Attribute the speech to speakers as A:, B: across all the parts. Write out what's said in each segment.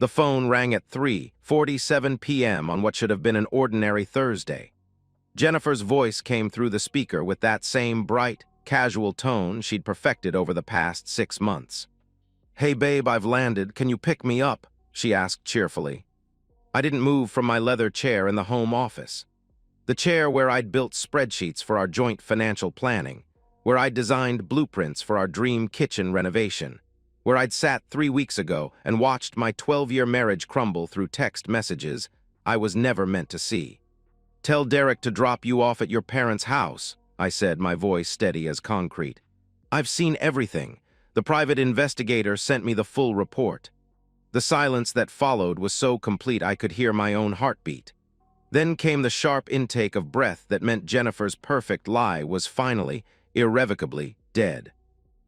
A: The phone rang at 3:47 p.m. on what should have been an ordinary Thursday. Jennifer's voice came through the speaker with that same bright, casual tone she'd perfected over the past 6 months. "Hey babe, I've landed. Can you pick me up?" she asked cheerfully. I didn't move from my leather chair in the home office. The chair where I'd built spreadsheets for our joint financial planning, where I'd designed blueprints for our dream kitchen renovation, where I'd sat 3 weeks ago and watched my 12-year marriage crumble through text messages I was never meant to see. "Tell Derek to drop you off at your parents' house," I said, my voice steady as concrete. "I've seen everything. The private investigator sent me the full report." The silence that followed was so complete I could hear my own heartbeat. Then came the sharp intake of breath that meant Jennifer's perfect lie was finally, irrevocably, dead.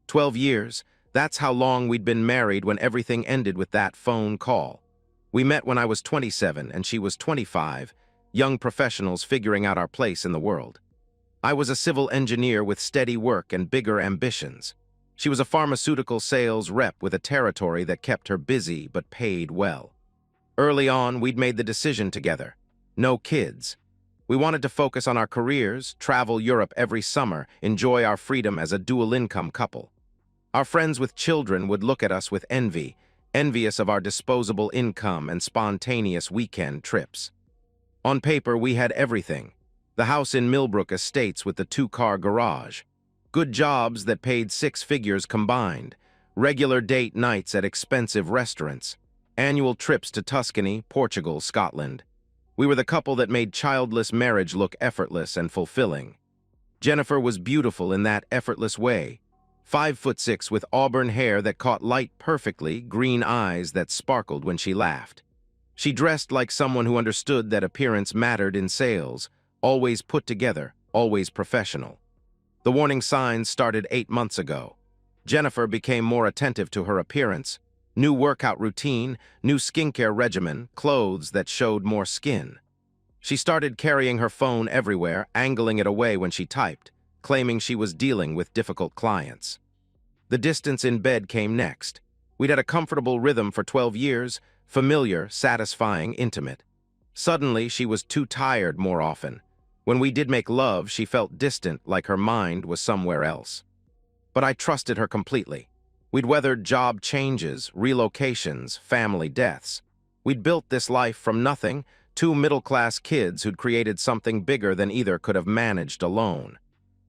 A: 12 years, that's how long we'd been married when everything ended with that phone call. We met when I was 27 and she was 25, young professionals figuring out our place in the world. I was a civil engineer with steady work and bigger ambitions. She was a pharmaceutical sales rep with a territory that kept her busy but paid well. Early on, we'd made the decision together. No kids. We wanted to focus on our careers, travel Europe every summer, enjoy our freedom as a dual-income couple. Our friends with children would look at us with envy, envious of our disposable income and spontaneous weekend trips. On paper, we had everything. The house in Millbrook Estates with the 2-car garage. Good jobs that paid 6 figures combined, regular date nights at expensive restaurants, annual trips to Tuscany, Portugal, Scotland. We were the couple that made childless marriage look effortless and fulfilling. Jennifer was beautiful in that effortless way. 5'6" with auburn hair that caught light perfectly, green eyes that sparkled when she laughed. She dressed like someone who understood that appearance mattered in sales, always put together, always professional. The warning signs started 8 months ago. Jennifer became more attentive to her appearance. New workout routine, new skincare regimen, clothes that showed more skin. She started carrying her phone everywhere, angling it away when she typed, claiming she was dealing with difficult clients. The distance in bed came next. We'd had a comfortable rhythm for 12 years, familiar, satisfying, intimate. Suddenly, she was too tired more often. When we did make love, she felt distant, like her mind was somewhere else. But I trusted her completely. We'd weathered job changes, relocations, family deaths. We'd built this life from nothing, 2 middle-class kids who'd created something bigger than either could have managed alone.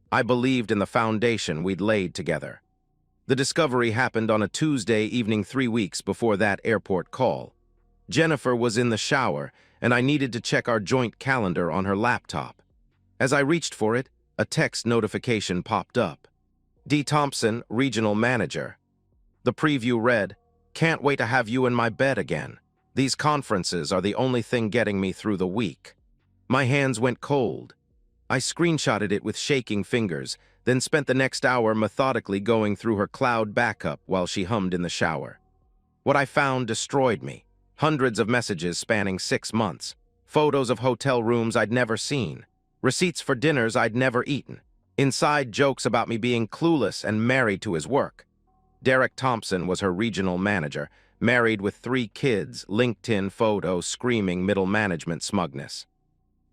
A: I believed in the foundation we'd laid together. The discovery happened on a Tuesday evening 3 weeks before that airport call. Jennifer was in the shower, and I needed to check our joint calendar on her laptop. As I reached for it, a text notification popped up. D. Thompson, Regional Manager. The preview read, "Can't wait to have you in my bed again. These conferences are the only thing getting me through the week." My hands went cold. I screenshotted it with shaking fingers, then spent the next hour methodically going through her cloud backup while she hummed in the shower. What I found destroyed me. Hundreds of messages spanning 6 months. Photos of hotel rooms I'd never seen. Receipts for dinners I'd never eaten. Inside jokes about me being clueless and married to his work. Derek Thompson was her regional manager, married with 3 kids, LinkedIn photo screaming middle management smugness.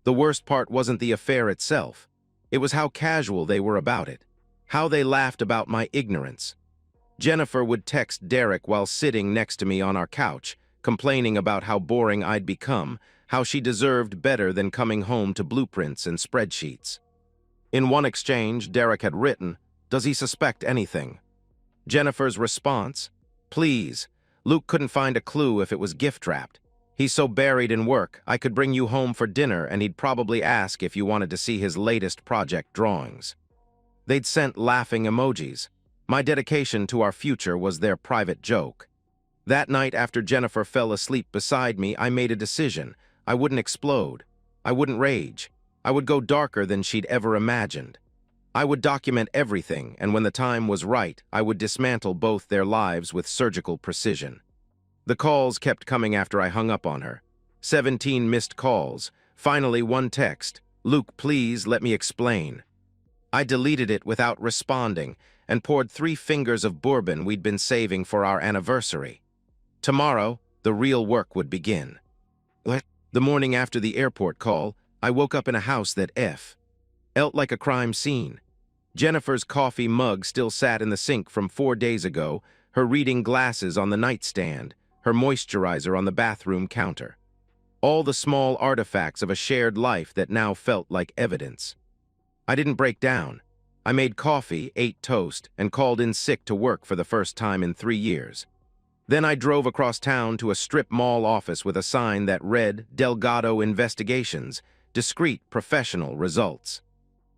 A: The worst part wasn't the affair itself. It was how casual they were about it. How they laughed about my ignorance. Jennifer would text Derek while sitting next to me on our couch, complaining about how boring I'd become, how she deserved better than coming home to blueprints and spreadsheets. In one exchange, Derek had written, "Does he suspect anything?" Jennifer's response, "Please, Luke couldn't find a clue if it was gift-wrapped. He's so buried in work, I could bring you home for dinner and he'd probably ask if you wanted to see his latest project drawings." They'd sent laughing emojis. My dedication to our future was their private joke. That night after Jennifer fell asleep beside me, I made a decision. I wouldn't explode. I wouldn't rage. I would go darker than she'd ever imagined. I would document everything, and when the time was right, I would dismantle both their lives with surgical precision. The calls kept coming after I hung up on her. 17 missed calls. Finally, one text. "Luke, please let me explain." I deleted it without responding and poured 3 fingers of bourbon we'd been saving for our anniversary. Tomorrow, the real work would begin. The morning after the airport call, I woke up in a house that felt like a crime scene. Jennifer's coffee mug still sat in the sink from 4 days ago, her reading glasses on the nightstand, her moisturizer on the bathroom counter. All the small artifacts of a shared life that now felt like evidence. I didn't break down. I made coffee, ate toast, and called in sick to work for the first time in 3 years. Then I drove across town to a strip mall office with a sign that read, Delgado Investigations, discreet, professional results.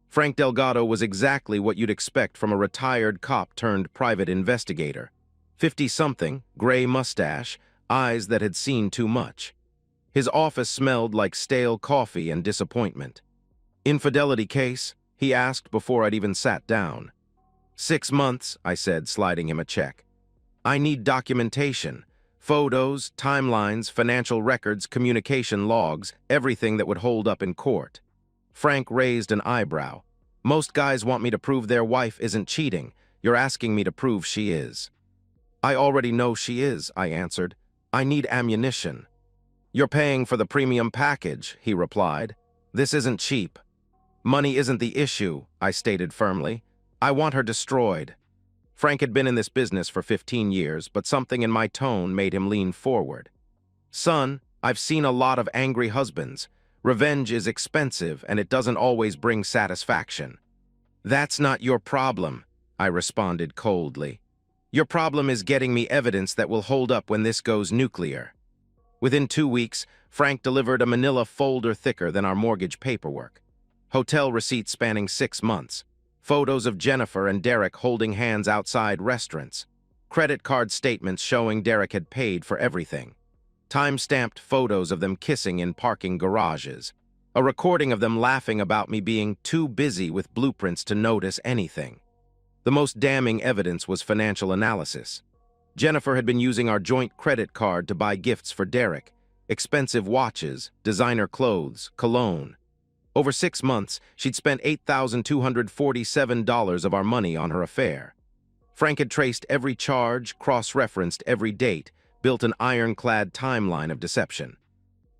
A: Frank Delgado was exactly what you'd expect from a retired cop turned private investigator. 50-something, gray mustache, eyes that had seen too much. His office smelled like stale coffee and disappointment. "Infidelity case?" he asked before I'd even sat down. 6 months, I said, sliding him a check. "I need documentation. Photos, timelines, financial records, communication logs, everything that would hold up in court." Frank raised an eyebrow. "Most guys want me to prove their wife isn't cheating. You're asking me to prove she is." "I already know she is," I answered. "I need ammunition." "You're paying for the premium package," he replied. "This isn't cheap." "Money isn't the issue," I stated firmly. "I want her destroyed." Frank had been in this business for 15 years, but something in my tone made him lean forward. "Son, I've seen a lot of angry husbands. Revenge is expensive, and it doesn't always bring satisfaction." "That's not your problem," I responded coldly. "Your problem is getting me evidence that will hold up when this goes nuclear." Within 2 weeks, Frank delivered a manila folder thicker than our mortgage paperwork. Hotel receipts spanning 6 months. Photos of Jennifer and Derek holding hands outside restaurants. Credit card statements showing Derek had paid for everything. Time-stamped photos of them kissing in parking garages. A recording of them laughing about me being too busy with blueprints to notice anything. The most damning evidence was financial analysis. Jennifer had been using our joint credit card to buy gifts for Derek. Expensive watches, designer clothes, cologne. Over 6 months, she'd spent $8,247 of our money on her affair. Frank had traced every charge, cross-referenced every date, built an ironclad timeline of deception.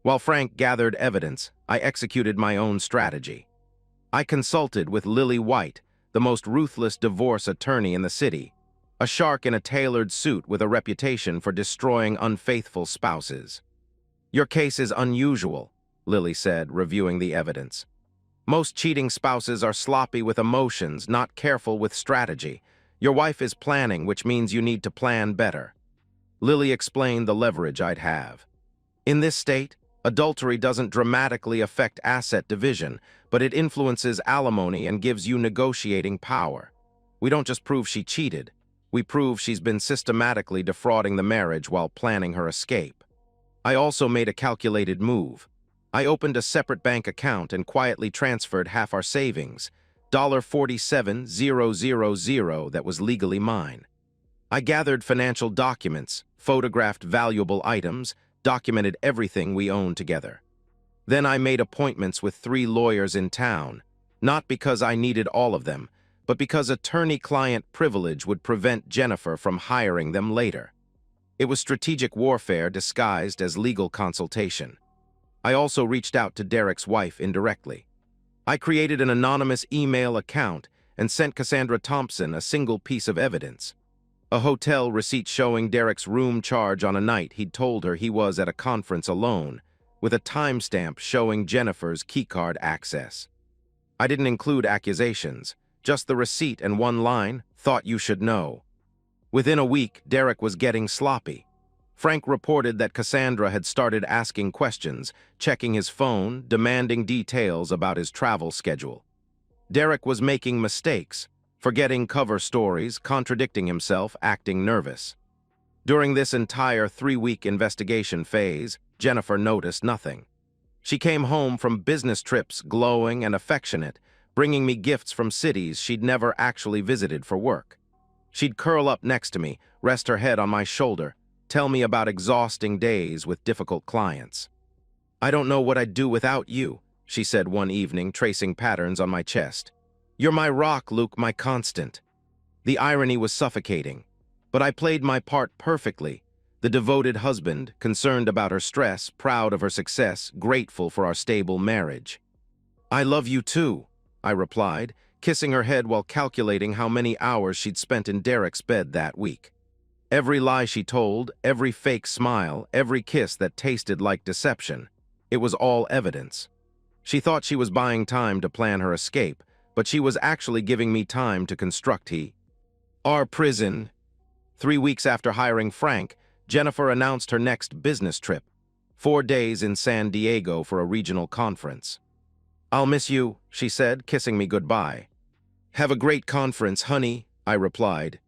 A: While Frank gathered evidence, I executed my own strategy. I consulted with Lily White, the most ruthless divorce attorney in the city, a shark in a tailored suit with a reputation for destroying unfaithful spouses. "Your case is unusual," Lily said, reviewing the evidence. "Most cheating spouses are sloppy with emotions, not careful with strategy. Your wife is planning, which means you need to plan better." Lily explained the leverage I'd have. "In this state, adultery doesn't dramatically affect asset division, but it influences alimony and gives you negotiating power. We don't just prove she cheated. We prove she's been systematically defrauding the marriage while planning her escape." I also made a calculated move. I opened a separate bank account and quietly transferred half our savings, $47,000 that was legally mine. I gathered financial documents, photographed valuable items, documented everything we owned together. Then I made appointments with 3 lawyers in town, not because I needed all of them, but because attorney-client privilege would prevent Jennifer from hiring them later. It was strategic warfare disguised as legal consultation. I also reached out to Derek's wife indirectly. I created an anonymous email account and sent Cassandra Thompson a single piece of evidence. A hotel receipt showing Derek's room charge on a night he'd told her he was at a conference alone, with a timestamp showing Jennifer's keycard access. I didn't include accusations, just the receipt and one line, "Thought you should know." Within a week, Derek was getting sloppy. Frank reported that Cassandra had started asking questions, checking his phone, demanding details about his travel schedule. Derek was making mistakes, forgetting cover stories, contradicting himself, acting nervous. During this entire 3-week investigation phase, Jennifer noticed nothing. She came home from business trips glowing and affectionate, bringing me gifts from cities she'd never actually visited for work. She'd curl up next to me, rest her head on my shoulder, tell me about exhausting days with difficult clients. "I don't know what I'd do without you," she said one evening, tracing patterns on my chest. "You're my rock, Luke, my constant." The irony was suffocating, but I played my part perfectly, The devoted husband, concerned about her stress, proud of her success, grateful for our stable marriage. "I love you too," I replied, kissing her head while calculating how many hours she'd spent in Derek's bed that week. Every lie she told, every fake smile, every kiss that tasted like deception, it was all evidence. She thought she was buying time to plan her escape, but she was actually giving me time to construct our prison. 3 weeks after hiring Frank, Jennifer announced her next business trip, 4 days in San Diego for a regional conference. "I'll miss you," she said, kissing me goodbye. "Have a great conference, honey," I replied.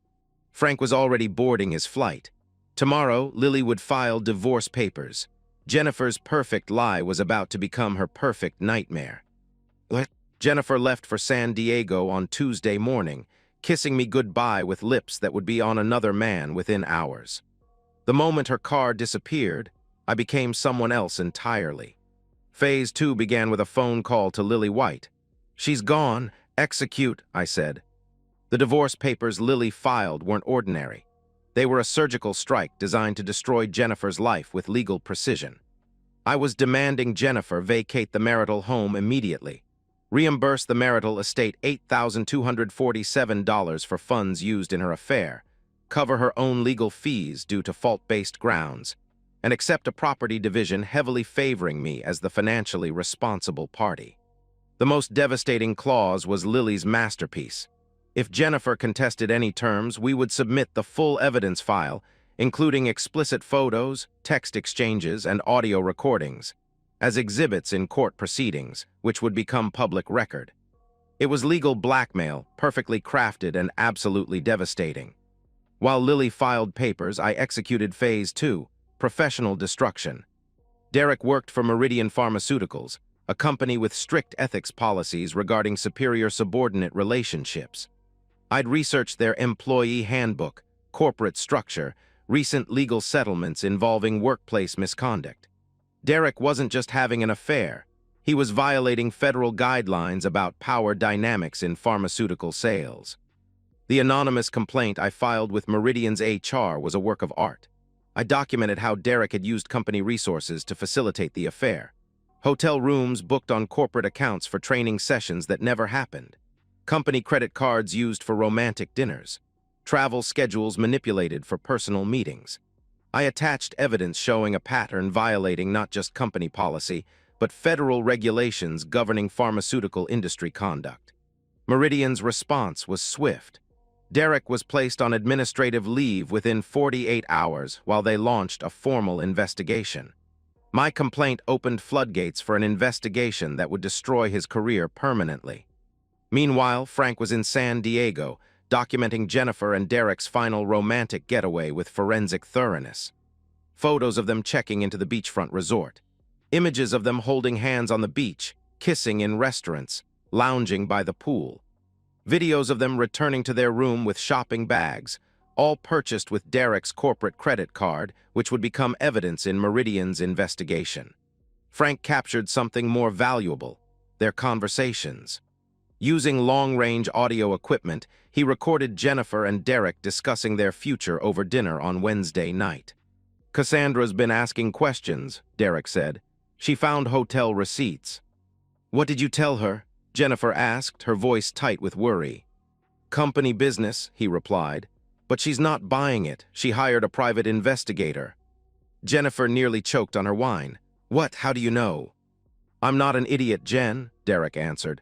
A: Frank was already boarding his flight. Tomorrow, Lily would file divorce papers. Jennifer's perfect lie was about to become her perfect nightmare. Jennifer left for San Diego on Tuesday morning, kissing me goodbye with lips that would be on another man within hours. The moment her car disappeared, I became someone else entirely. Phase 2 began with a phone call to Lily White. "She's gone. Execute," I said. The divorce papers Lily filed weren't ordinary. They were a surgical strike designed to destroy Jennifer's life with legal precision. I was demanding Jennifer vacate the marital home immediately, reimburse the marital estate $8,247 for funds used in her affair, cover her own legal fees due to fault-based grounds, and accept a property division heavily favoring me as the financially responsible party. The most devastating clause was Lily's masterpiece. If Jennifer contested any terms, we would submit the full evidence file, including explicit photos, text exchanges, and audio recordings, as exhibits in court proceedings, which would become public record. It was legal blackmail, perfectly crafted and absolutely devastating. While Lily filed papers, I executed Phase 2, professional destruction. Derek worked for Meridian Pharmaceuticals, a company with strict ethics policies regarding superior-subordinate relationships. I'd researched their employee handbook, corporate structure, recent legal settlements involving workplace misconduct. Derek wasn't just having an affair. He was violating federal guidelines about power dynamics in pharmaceutical sales. The anonymous complaint I filed with Meridian's HR was a work of art. I documented how Derek had used company resources to facilitate the affair. Hotel rooms booked on corporate accounts for training sessions that never happened. Company credit cards used for romantic dinners. Travel schedules manipulated for personal meetings. I attached evidence showing a pattern violating not just company policy, but federal regulations governing pharmaceutical industry conduct. Meridian's response was swift. Derek was placed on administrative leave within 48 hours while they launched a formal investigation. My complaint opened floodgates for an investigation that would destroy his career permanently. Meanwhile, Frank was in San Diego, documenting Jennifer and Derek's final romantic getaway with forensic thoroughness. Photos of them checking into the beachfront resort. Images of them holding hands on the beach, kissing in restaurants, lounging by the pool. Videos of them returning to their room with shopping bags, all purchased with Derek's corporate credit card, which would become evidence in Meridian's investigation. Frank captured something more valuable, their conversations. Using long-range audio equipment, he recorded Jennifer and Derek discussing their future over dinner on Wednesday night. "Cassandra's been asking questions," Derek said. "She found hotel receipts." "What did you tell her?" Jennifer asked, her voice tight with worry. "Company business," he replied. "But she's not buying it. She hired a private investigator." Jennifer nearly choked on her wine. "What? How do you know?" "I'm not an idiot, Jen," Derek answered.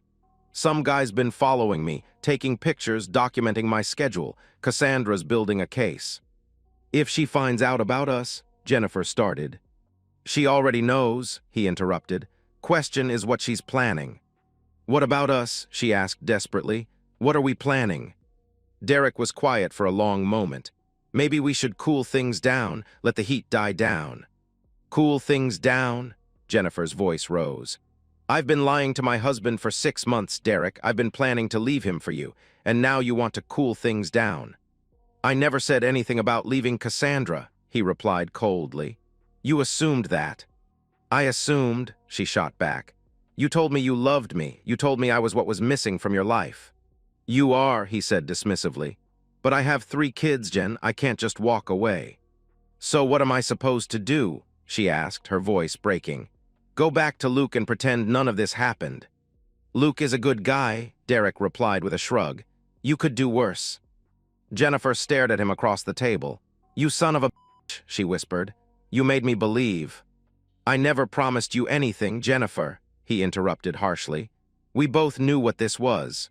A: "Some guy's been following me, taking pictures, documenting my schedule. Cassandra's building a case." "If she finds out about us," Jennifer started. "She already knows," he interrupted. "Question is what she's planning." "What about us?" she asked desperately. "What are we planning?" Derek was quiet for a long moment. "Maybe we should cool things down, let the heat die down." "Cool things down?" Jennifer's voice rose. "I've been lying to my husband for 6 months, Derek. I've been planning to leave him for you, and now you want to cool things down." "I never said anything about leaving Cassandra," he replied coldly. "You assumed that." "I assumed," she shot back. "You told me you loved me. You told me I was what was missing from your life." "You are," he said dismissively. "But I have 3 kids, Jen. I can't just walk away." "So what am I supposed to do?" she asked, her voice breaking. "Go back to Luke and pretend none of this happened." "Luke is a good guy," Derek replied with a shrug. "You could do worse." Jennifer stared at him across the table. "You son of a bitch," she whispered. "You made me believe." "I never promised you anything, Jennifer," he interrupted harshly. "We both knew what this was."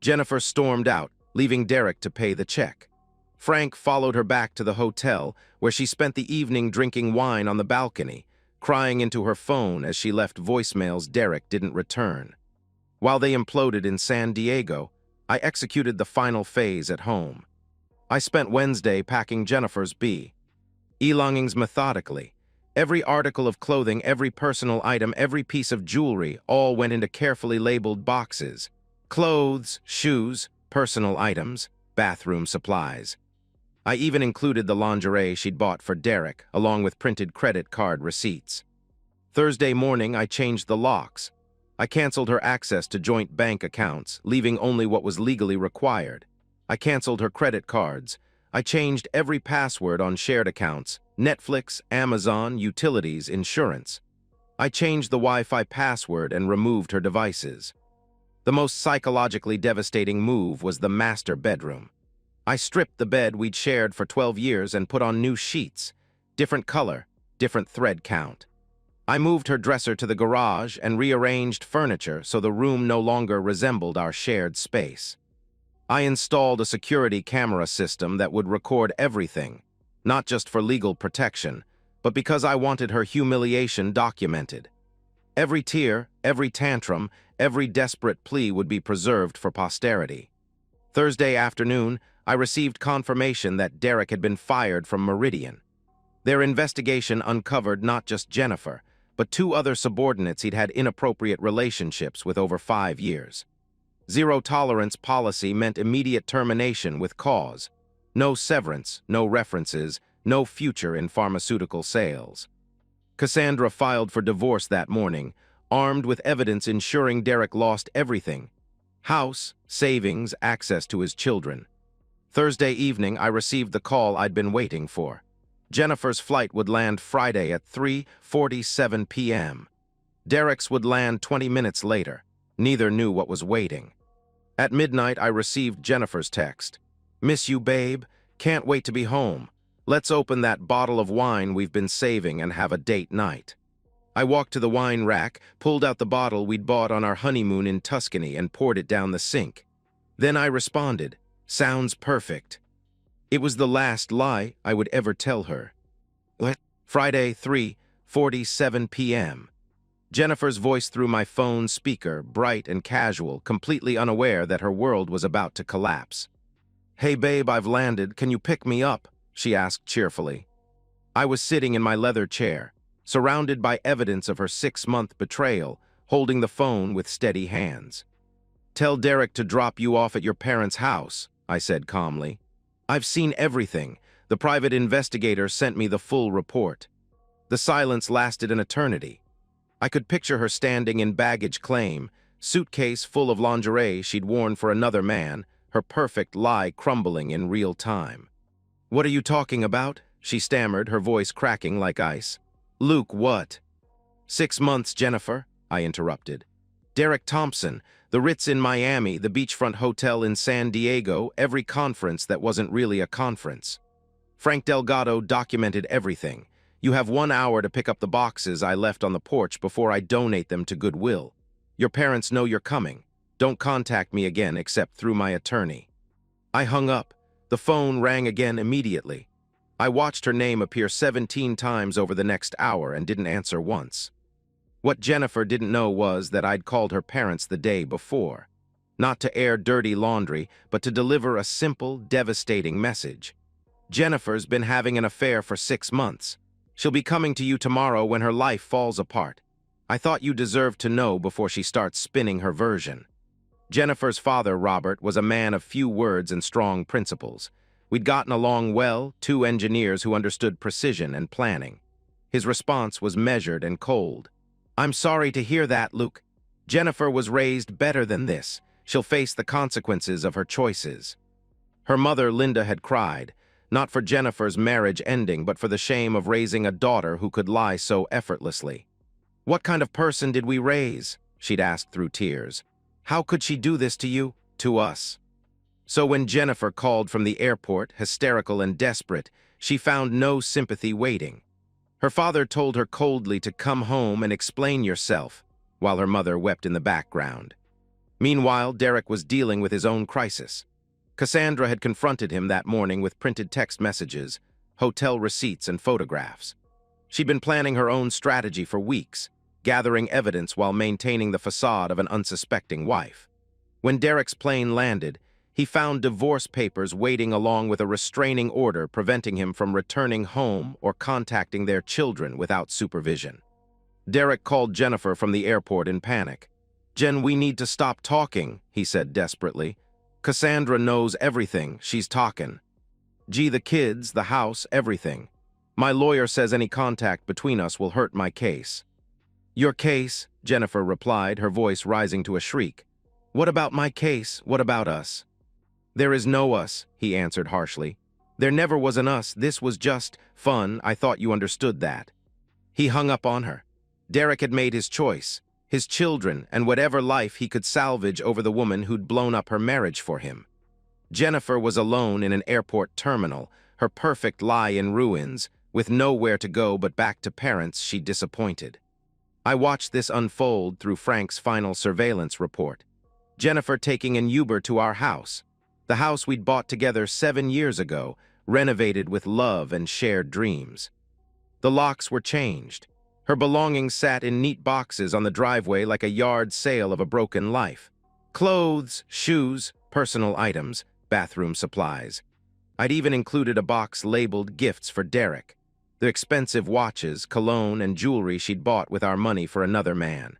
A: Jennifer stormed out, leaving Derek to pay the check. Frank followed her back to the hotel, where she spent the evening drinking wine on the balcony, crying into her phone as she left voicemails Derek didn't return. While they imploded in San Diego, I executed the final phase at home. I spent Wednesday packing Jennifer's belongings methodically. Every article of clothing, every personal item, every piece of jewelry, all went into carefully labeled boxes. Clothes, shoes, personal items, bathroom supplies. I even included the lingerie she'd bought for Derek, along with printed credit card receipts. Thursday morning, I changed the locks. I canceled her access to joint bank accounts, leaving only what was legally required. I canceled her credit cards. I changed every password on shared accounts: Netflix, Amazon, utilities, insurance. I changed the Wi-Fi password and removed her devices. The most psychologically devastating move was the master bedroom. I stripped the bed we'd shared for 12 years and put on new sheets, different color, different thread count. I moved her dresser to the garage and rearranged furniture so the room no longer resembled our shared space. I installed a security camera system that would record everything, not just for legal protection, but because I wanted her humiliation documented. Every tear, every tantrum, every desperate plea would be preserved for posterity. Thursday afternoon, I received confirmation that Derek had been fired from Meridian. Their investigation uncovered not just Jennifer, but 2 other subordinates he'd had inappropriate relationships with over 5 years. Zero-tolerance policy meant immediate termination with cause. No severance, no references, no future in pharmaceutical sales. Cassandra filed for divorce that morning, armed with evidence ensuring Derek lost everything: house, savings, access to his children. Thursday evening, I received the call I'd been waiting for. Jennifer's flight would land Friday at 3:47 p.m. Derek's would land 20 minutes later. Neither knew what was waiting. At midnight, I received Jennifer's text. "Miss you, babe. Can't wait to be home. Let's open that bottle of wine we've been saving and have a date night." I walked to the wine rack, pulled out the bottle we'd bought on our honeymoon in Tuscany, and poured it down the sink. Then I responded, "Sounds perfect." It was the last lie I would ever tell her. Friday, 3:47 p.m. Jennifer's voice through my phone speaker, bright and casual, completely unaware that her world was about to collapse. "Hey babe, I've landed. Can you pick me up?" she asked cheerfully. I was sitting in my leather chair, surrounded by evidence of her 6-month betrayal, holding the phone with steady hands. "Tell Derek to drop you off at your parents' house," I said calmly. "I've seen everything. The private investigator sent me the full report." The silence lasted an eternity. I could picture her standing in baggage claim, suitcase full of lingerie she'd worn for another man, her perfect lie crumbling in real time. "What are you talking about?" she stammered, her voice cracking like ice. "Luke, what?" "6 months, Jennifer," I interrupted. "Derek Thompson, the Ritz in Miami, the beachfront hotel in San Diego, every conference that wasn't really a conference. Frank Delgado documented everything. You have 1 hour to pick up the boxes I left on the porch before I donate them to Goodwill. Your parents know you're coming. Don't contact me again except through my attorney." I hung up. The phone rang again immediately. I watched her name appear 17 times over the next hour and didn't answer once. What Jennifer didn't know was that I'd called her parents the day before. Not to air dirty laundry, but to deliver a simple, devastating message. "Jennifer's been having an affair for 6 months. She'll be coming to you tomorrow when her life falls apart. I thought you deserved to know before she starts spinning her version." Jennifer's father, Robert, was a man of few words and strong principles. We'd gotten along well, 2 engineers who understood precision and planning. His response was measured and cold. "I'm sorry to hear that, Luke. Jennifer was raised better than this. She'll face the consequences of her choices." Her mother, Linda, had cried. not for Jennifer's marriage ending, but for the shame of raising a daughter who could lie so effortlessly. "What kind of person did we raise?" she'd asked through tears. "How could she do this to you, to us?" So when Jennifer called from the airport, hysterical and desperate, she found no sympathy waiting. Her father told her coldly to come home and explain yourself, while her mother wept in the background. Meanwhile, Derek was dealing with his own crisis. Cassandra had confronted him that morning with printed text messages, hotel receipts, and photographs. She'd been planning her own strategy for weeks, gathering evidence while maintaining the facade of an unsuspecting wife. When Derek's plane landed, he found divorce papers waiting along with a restraining order preventing him from returning home or contacting their children without supervision. Derek called Jennifer from the airport in panic. "Jen, we need to stop talking," he said desperately. "Cassandra knows everything. She's talking. Gee, the kids, the house, everything. My lawyer says any contact between us will hurt my case." "Your case?" Jennifer replied, her voice rising to a shriek. "What about my case? What about us?" "There is no us," he answered harshly. "There never was an us. This was just fun. I thought you understood that." He hung up on her. Derek had made his choice, his children, and whatever life he could salvage over the woman who'd blown up her marriage for him. Jennifer was alone in an airport terminal, her perfect lie in ruins, with nowhere to go but back to parents she'd disappointed. I watched this unfold through Frank's final surveillance report. Jennifer taking an Uber to our house, the house we'd bought together 7 years ago, renovated with love and shared dreams. The locks were changed. Her belongings sat in neat boxes on the driveway like a yard sale of a broken life. Clothes, shoes, personal items, bathroom supplies. I'd even included a box labeled gifts for Derek, the expensive watches, cologne, and jewelry she'd bought with our money for another man.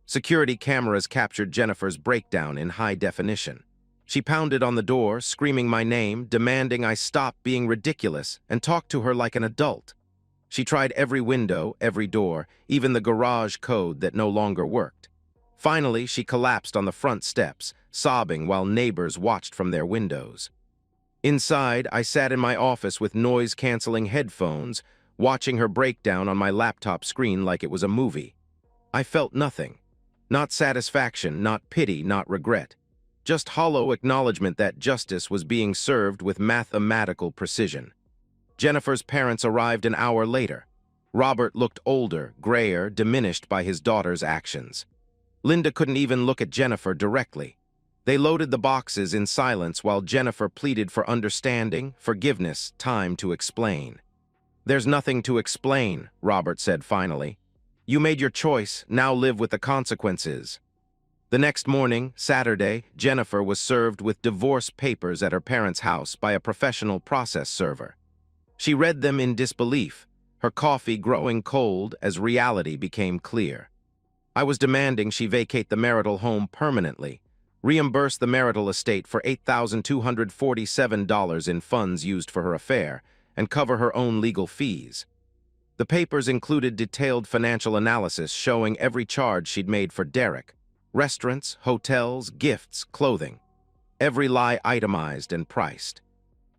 A: Security cameras captured Jennifer's breakdown in high definition. She pounded on the door, screaming my name, demanding I stop being ridiculous and talk to her like an adult. She tried every window, every door, even the garage code that no longer worked. Finally, she collapsed on the front steps, sobbing while neighbors watched from their windows. Inside, I sat in my office with noise-canceling headphones, watching her breakdown on my laptop screen like it was a movie. I felt nothing. Not satisfaction, not pity, not regret. Just hollow acknowledgement that justice was being served with mathematical precision. Jennifer's parents arrived an hour later. Robert looked older, grayer, diminished by his daughter's actions. Linda couldn't even look at Jennifer directly. They loaded the boxes in silence while Jennifer pleaded for understanding, forgiveness, time to explain. "There's nothing to explain," Robert said finally. "You made your choice, now live with the consequences." The next morning, Saturday, Jennifer was served with divorce papers at her parents' house by a professional process server. She read them in disbelief, her coffee growing cold as reality became clear. I was demanding she vacate the marital home permanently, reimburse the marital estate for $8,247 in funds used for her affair, and cover her own legal fees. The papers included detailed financial analysis showing every charge she'd made for Derek: restaurants, hotels, gifts, clothing. Every lie itemized and priced.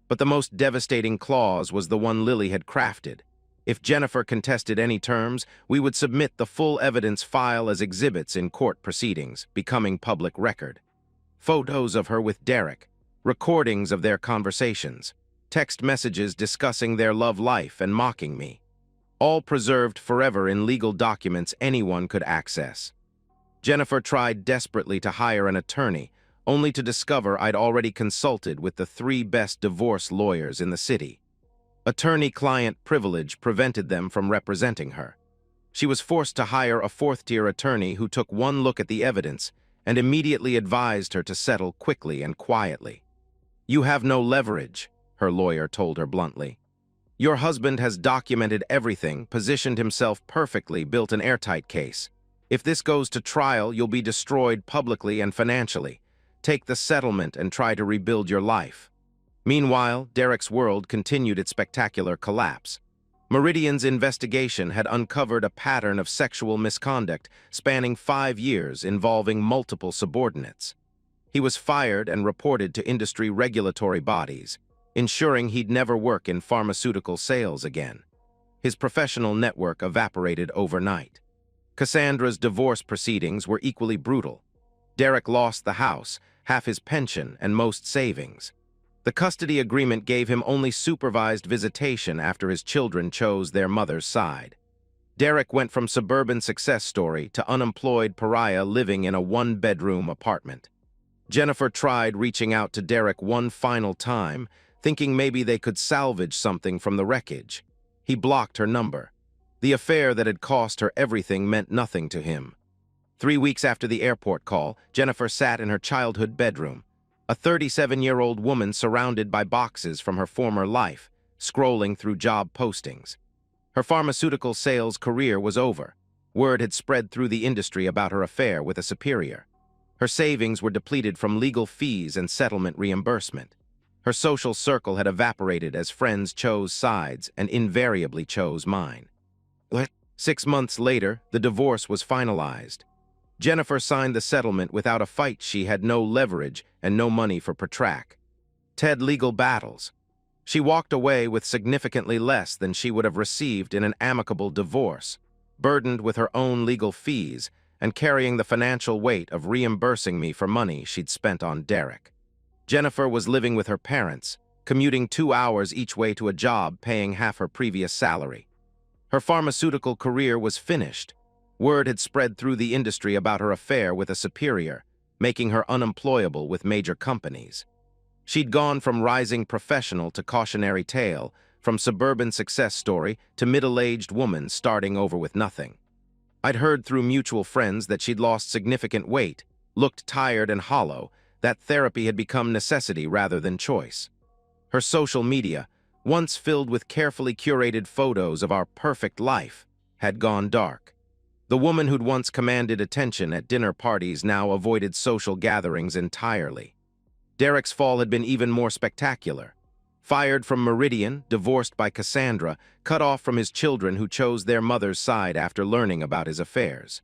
A: But the most devastating clause was the one Lily had crafted. If Jennifer contested any terms, we would submit the full evidence file as exhibits in court proceedings, becoming public record. Photos of her with Derek, recordings of their conversations, text messages discussing their love life and mocking me. All preserved forever in legal documents anyone could access. Jennifer tried desperately to hire an attorney, only to discover I'd already consulted with the 3 best divorce lawyers in the city. Attorney-client privilege prevented them from representing her. She was forced to hire a 4th-tier attorney who took one look at the evidence and immediately advised her to settle quickly and quietly. "You have no leverage," her lawyer told her bluntly. "Your husband has documented everything, positioned himself perfectly, built an airtight case. If this goes to trial, you'll be destroyed publicly and financially. Take the settlement and try to rebuild your life." Meanwhile, Derek's world continued its spectacular collapse. Meridian's investigation had uncovered a pattern of sexual misconduct spanning 5 years involving multiple subordinates. He was fired and reported to industry regulatory bodies. ensuring he'd never work in pharmaceutical sales again. His professional network evaporated overnight. Cassandra's divorce proceedings were equally brutal. Derek lost the house, half his pension, and most savings. The custody agreement gave him only supervised visitation after his children chose their mother's side. Derek went from suburban success story to unemployed pariah living in a one-bedroom apartment. Jennifer tried reaching out to Derek one final time, thinking maybe they could salvage something from the wreckage. He blocked her number. The affair that had cost her everything meant nothing to him. 3 weeks after the airport call, Jennifer sat in her childhood bedroom, a 37-year-old woman surrounded by boxes from her former life, scrolling through job postings. Her pharmaceutical sales career was over. Word had spread through the industry about her affair with a superior. Her savings were depleted from legal fees and settlement reimbursement. Her social circle had evaporated as friends chose sides and invariably chose mine. 6 months later, the divorce was finalized. Jennifer signed the settlement without a fight. She had no leverage and no money for protract legal battles. She walked away with significantly less than she would have received in an amicable divorce, burdened with her own legal fees and carrying the financial weight of reimbursing me for money she'd spent on Derek. Jennifer was living with her parents, commuting 2 hours each way to a job paying half her previous salary. Her pharmaceutical career was finished. Word had spread through the industry about her affair with a superior, making her unemployable with major companies. She'd gone from rising professional to cautionary tale, from suburban success story to middle-aged woman starting over with nothing. I'd heard through mutual friends that she'd lost significant weight, looked tired and hollow, that therapy had become necessity rather than choice. Her social media, once filled with carefully curated photos of our perfect life, had gone dark. The woman who'd once commanded attention at dinner parties now avoided social gatherings entirely. Derek's fall had been even more spectacular. Fired from Meridian, divorced by Cassandra, cut off from his children who chose their mother's side after learning about his affairs.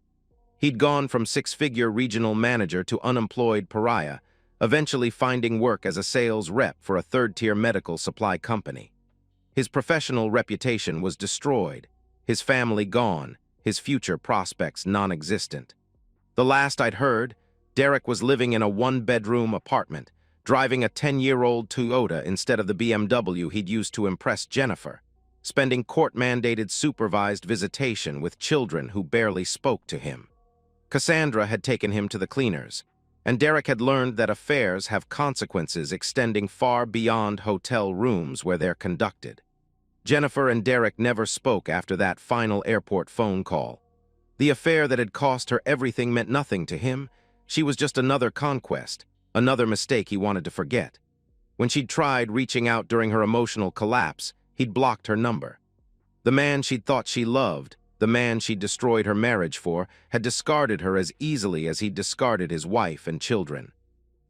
A: He'd gone from six-figure regional manager to unemployed pariah, eventually finding work as a sales rep for a third-tier medical supply company. His professional reputation was destroyed, his family gone, his future prospects non-existent. The last I'd heard, Derek was living in a one-bedroom apartment, driving a 10-year-old Toyota instead of the BMW he'd used to impress Jennifer, spending court-mandated supervised visitation with children who barely spoke to him. Cassandra had taken him to the cleaners, and Derek had learned that affairs have consequences extending far beyond hotel rooms where they're conducted. Jennifer and Derek never spoke after that final airport phone call. The affair that had cost her everything meant nothing to him. She was just another conquest, another mistake he wanted to forget. When she'd tried reaching out during her emotional collapse, he'd blocked her number. The man she'd thought she loved, the man she'd destroyed her marriage for, had discarded her as easily as he'd discarded his wife and children.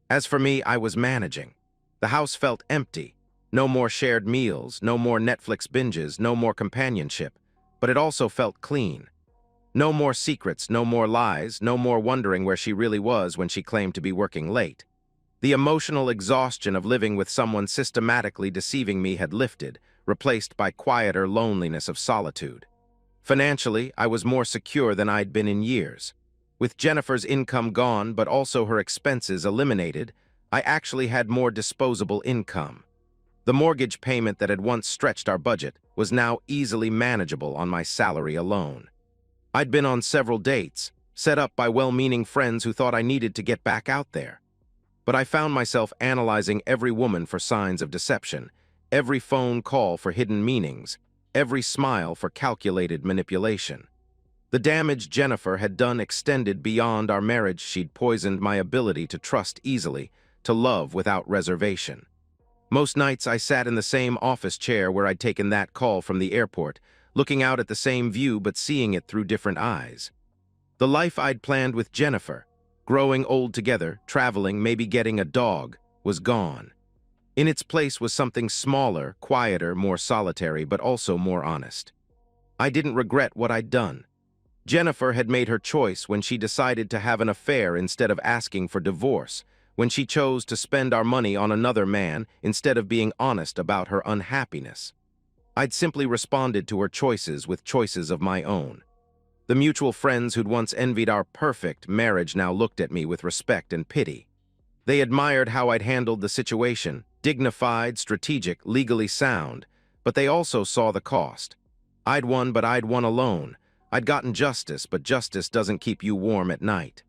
A: As for me, I was managing. The house felt empty. No more shared meals, no more Netflix binges, no more companionship, but it also felt clean. No more secrets, no more lies, no more wondering where she really was when she claimed to be working late. The emotional exhaustion of living with someone systematically deceiving me had lifted, replaced by quieter loneliness of solitude. Financially, I was more secure than I'd been in years. With Jennifer's income gone but also her expenses eliminated, I actually had more disposable income. The mortgage payment that had once stretched our budget was now easily manageable on my salary alone. I'd been on several dates, set up by well-meaning friends who thought I needed to get back out there. But I found myself analyzing every woman for signs of deception, every phone call for hidden meanings, every smile for calculated manipulation. The damage Jennifer had done extended beyond our marriage. She'd poisoned my ability to trust easily, to love without reservation. Most nights I sat in the same office chair where I'd taken that call from the airport, looking out at the same view but seeing it through different eyes. The life I'd planned with Jennifer, growing old together, traveling, maybe getting a dog, was gone. In its place was something smaller, quieter, more solitary, but also more honest. I didn't regret what I'd done. Jennifer had made her choice when she decided to have an affair instead of asking for divorce, when she chose to spend our money on another man instead of being honest about her unhappiness. I'd simply responded to her choices with choices of my own. The mutual friends who'd once envied our perfect marriage now looked at me with respect and pity. They admired how I'd handled the situation, dignified, strategic, legally sound, but they also saw the cost. I'd won, but I'd won alone. I'd gotten justice, but justice doesn't keep you warm at night.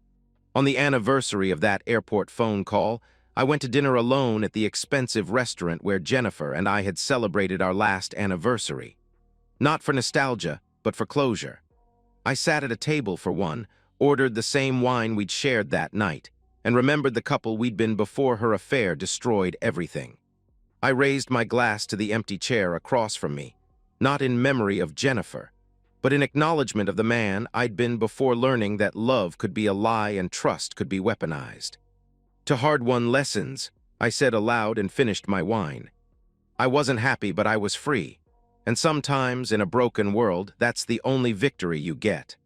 A: On the anniversary of that airport phone call, I went to dinner alone at the expensive restaurant where Jennifer and I had celebrated our last anniversary. Not for nostalgia, but for closure. I sat at a table for one, ordered the same wine we'd shared that night, and remembered the couple we'd been before her affair destroyed everything. I raised my glass to the empty chair across from me, not in memory of Jennifer, but in acknowledgement of the man I'd been before learning that love could be a lie and trust could be weaponized. To hard-won lessons, I said aloud and finished my wine. I wasn't happy, but I was free. And sometimes, in a broken world, that's the only victory you get.